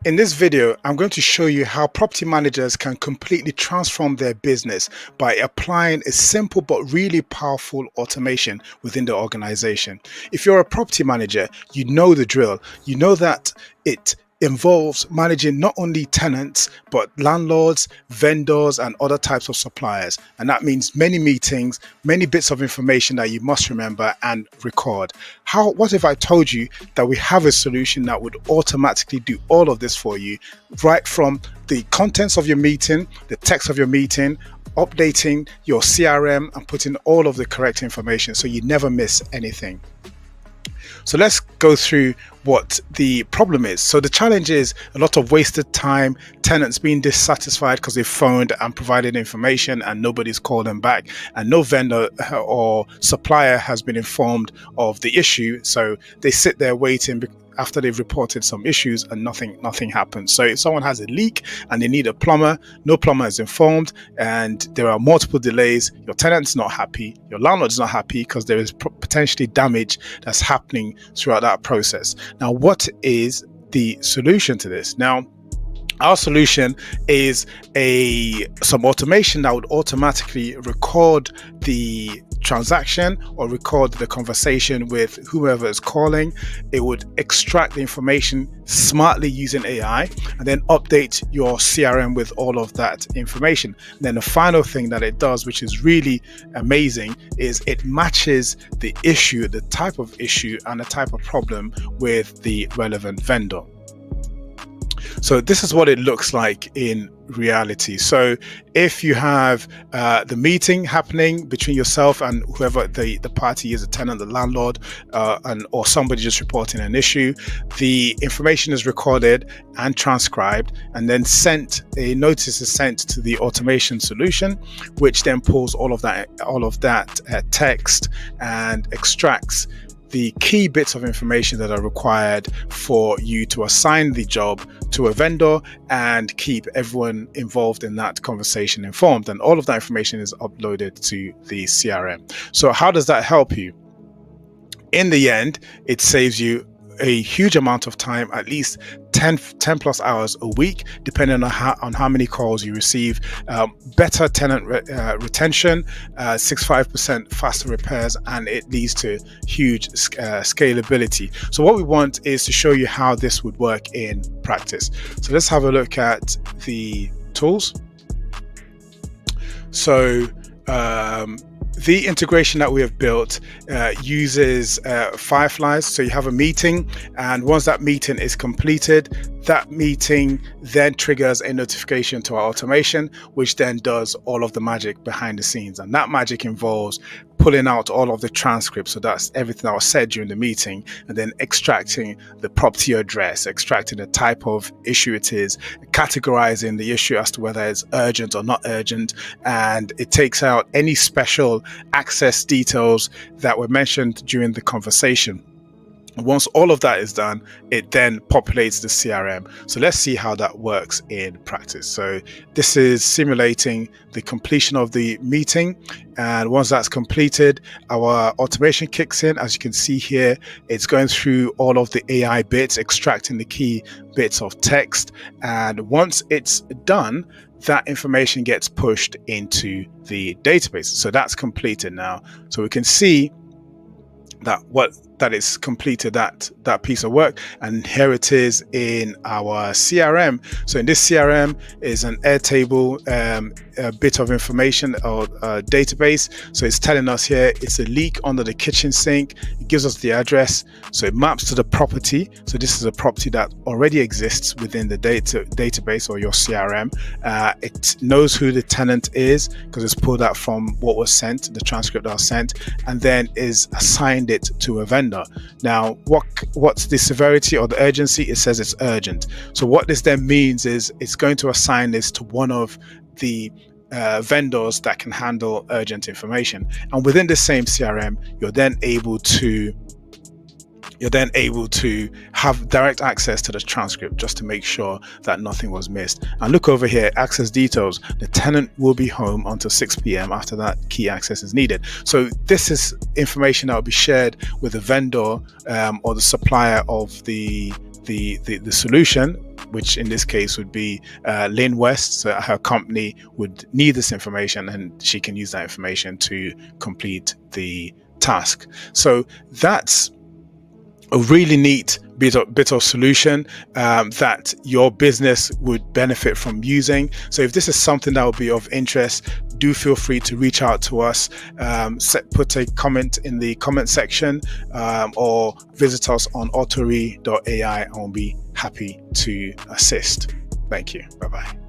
In this video, I'm going to show you how property managers can completely transform their business by applying a simple but really powerful automation within the organization. If you're a property manager, you know the drill. You know that it involves managing not only tenants, but landlords, vendors, and other types of suppliers. And that means many meetings, many bits of information that you must remember and record. What if I told you that we have a solution that would automatically do all of this for you, right from the contents of your meeting, the text of your meeting, updating your CRM and putting all of the correct information so you never miss anything. So let's go through what the problem is. So the challenge is a lot of wasted time, tenants being dissatisfied because they phoned and provided information and nobody's called them back, and no vendor or supplier has been informed of the issue. So they sit there waiting after they've reported some issues and nothing happens. So if someone has a leak and they need a plumber, no plumber is informed, and there are multiple delays, your tenant's not happy, your landlord's not happy because there is potentially damage that's happening throughout that process. Now, what is the solution to this? Now, our solution is some automation that would automatically record the transaction or record the conversation with whoever is calling. It would extract the information smartly using AI and then update your CRM with all of that information. And then the final thing that it does, which is really amazing, is it matches the issue, the type of issue and the type of problem with the relevant vendor. So this is what it looks like in reality. So if you have the meeting happening between yourself and whoever the party is, a tenant, the landlord, or somebody just reporting an issue, the information is recorded and transcribed, and then a notice is sent to the automation solution, which then pulls all of that text and extracts the key bits of information that are required for you to assign the job to a vendor and keep everyone involved in that conversation informed. And all of that information is uploaded to the CRM. So how does that help you? In the end, it saves you a huge amount of time, at least 10 plus hours a week, depending on how many calls you receive, better tenant retention, 65% faster repairs, and it leads to huge scalability. So what we want is to show you how this would work in practice. So let's have a look at the tools. So the integration that we have built uses Fireflies. So you have a meeting, and once that meeting is completed, that meeting then triggers a notification to our automation, which then does all of the magic behind the scenes. And that magic involves pulling out all of the transcripts. So that's everything that was said during the meeting, and then extracting the property address, extracting the type of issue it is, categorizing the issue as to whether it's urgent or not urgent. And it takes out any special access details that were mentioned during the conversation. Once all of that is done, it then populates the CRM. So let's see how that works in practice. So this is simulating the completion of the meeting. And once that's completed, our automation kicks in. As you can see here, it's going through all of the AI bits, extracting the key bits of text. And once it's done, that information gets pushed into the database. So that's completed now. So we can see that it's completed that piece of work, and here it is in our CRM. So in this CRM is an Airtable a bit of information or database. So it's telling us here it's a leak under the kitchen sink. It gives us the address, so it maps to the property. So this is a property that already exists within the database or your CRM. It knows who the tenant is because it's pulled that from what was sent, the transcript that was sent, and then is assigned it to a vendor. Now, what's the severity or the urgency? It says it's urgent. So what this then means is it's going to assign this to one of the vendors that can handle urgent information. And within the same CRM, you're then able to have direct access to the transcript just to make sure that nothing was missed. And look over here, access details. The tenant will be home until 6 p.m. After that, key access is needed. So this is information that will be shared with the vendor or the supplier of the solution, which in this case would be Lynn West. So her company would need this information, and she can use that information to complete the task. So that's a really neat bit of solution that your business would benefit from using. So if this is something that would be of interest, do feel free to reach out to us, put a comment in the comment section, or visit us on autori.ai, and we'll be happy to assist. Thank you. Bye-bye.